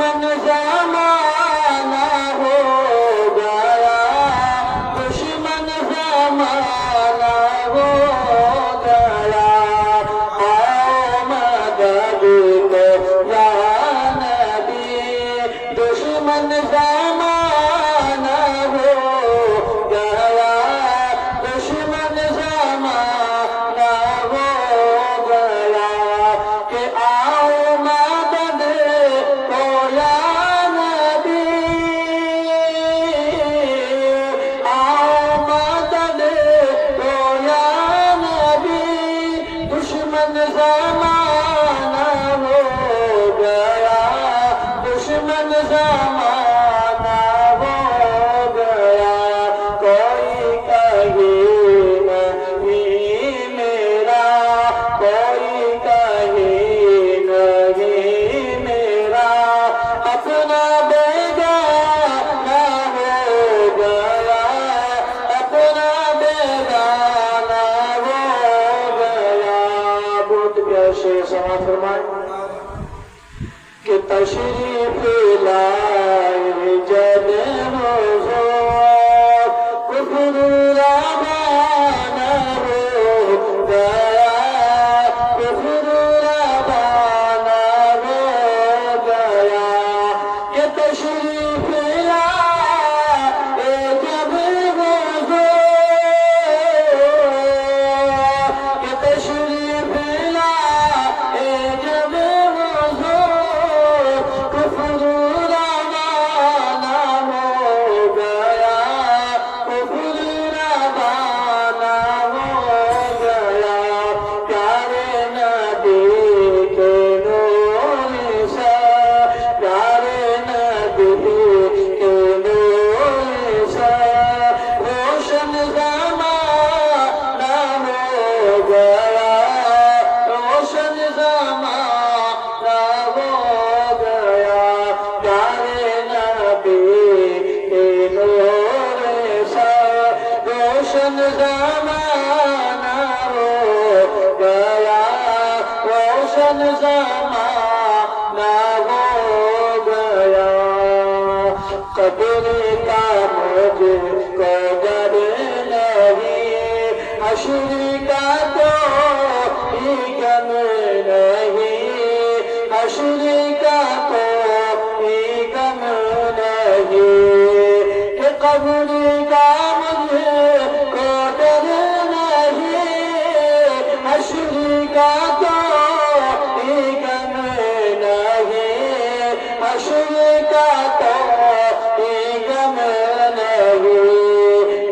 दुश्मन ज़माना हो गया, दुश्मन ज़माना हो गया। आओ मदद को या नबी, दुश्मन ज़माना हो गया, दुश्मन ज़माना हो गया। कि आओ मदद को या नबी, आओ मदद को या नबी, दुश्मन ज़माना हो गया, दुश्मन ज़माना हो गया। कोई कहे नहीं मेरा, कोई कहे नहीं मेरा, अपना बेगाना हो गया, अपना बेगाना हो गया। बहुत प्यारे शेर समाज फरमाए कि तशरीफ लाए जब हुज़ूर, कुफ्र रवाना हो गया, कुफ्र रवाना हो गया। कि तशरीफ लाए जब हुज़ूर, कि तशरीफ लाए जब हुज़ूर, कुफ्र रवाना हो गया, कुफ्र रवाना हो गया। प्यारे नबी के नूर से, प्यारे नबी के नूर से, रोशन ज़माना हो गया, रोशन ज़माना हो गया। प्यारे नबी के नूर से, रोशन ज़माना हो गया, रोशन ज़माना हो गया। कब्र का मुझको डर नहीं, हश्र का तो भी गम नहीं, हश्र का तो भी गम नहीं। कि कब्र का मुझको डर नहीं, हश्र का तो भी गम नहीं, हश्र का तो भी गम नहीं।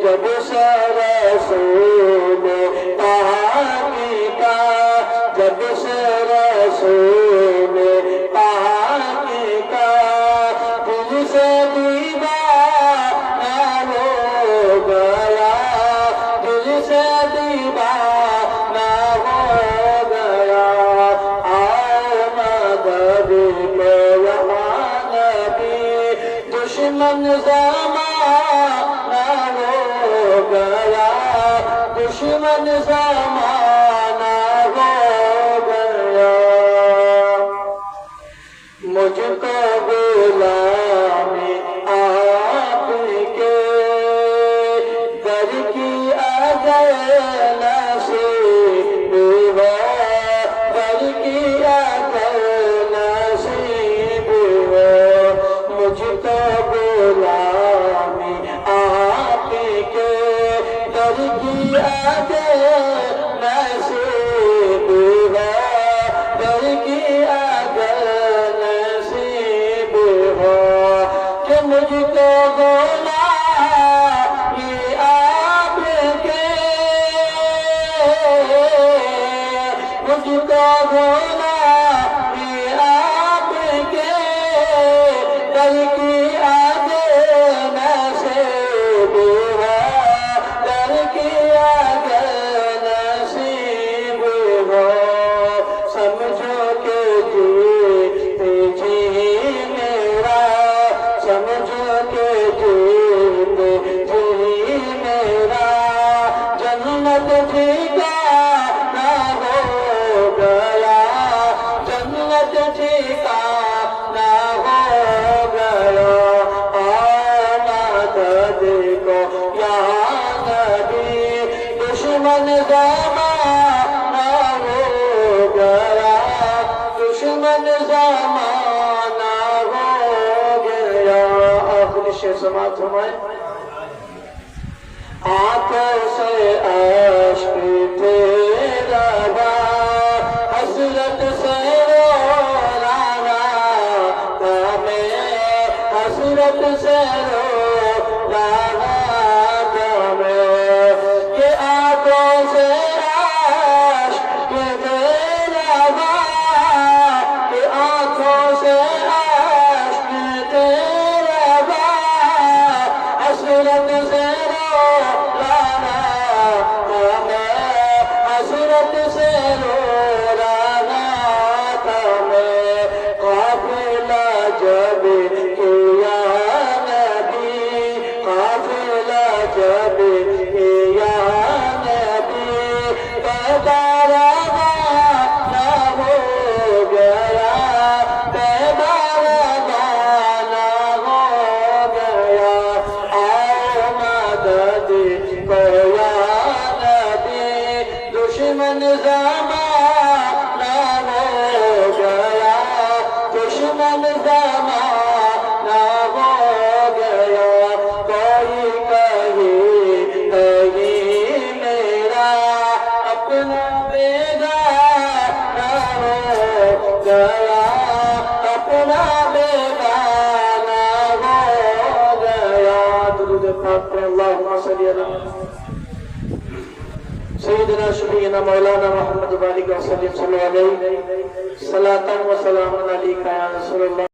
जब से रसूल पाक का, जब से रसूल पाक का, दिल से दीवाना हो गया, दिल से दीवाना हो गया। आओ मदद को या नबी, दुश्मन ज़माना हो गया, दुश्मन ज़माना हो गया। मुझको गुलामी आपके दर की अगर नसीब हो, दर की अगर नसीब हो, मुझको गुलामी आपके दर की अगर नसीब हो, दर की अगर नसीब हो। कि मुझको गुलामी आपके, मुझको गुलामी आपके दर की अगर नसीब हो, दर की अगर नसीब हो। समझो कि जी मेरा, समझो कि समाअत फरमाएं। आंखों से अश्क तेरा हसरत से रो रहा था मैं, हसरत से रो रहा था मैं। ये आंखों से अश्क तेरा, ये आंखों से अश्क तेरा हसरत से से रो रहा था मैं। काफिला जब किया नबी, काफिला जब किया नबी, पैदा रवाना हो गया, पैदा रवाना हो गया। आओ मदद को या नबी, दुश्मन ज़माना हो गया, दुश्मन ज़माना हो गया। कोई कहीं नहीं मेरा अपना बेगाना हो गया, अपना बेगाना हो गया। दुरूद पाक पे अल्लाहुम्मा सल्ली अला सय्यदना शफीना मौलाना मुहम्मद वाली का सल्लल्लाहु अलैहि सलातन व सलामुन अलैका या रसूलल्लाह।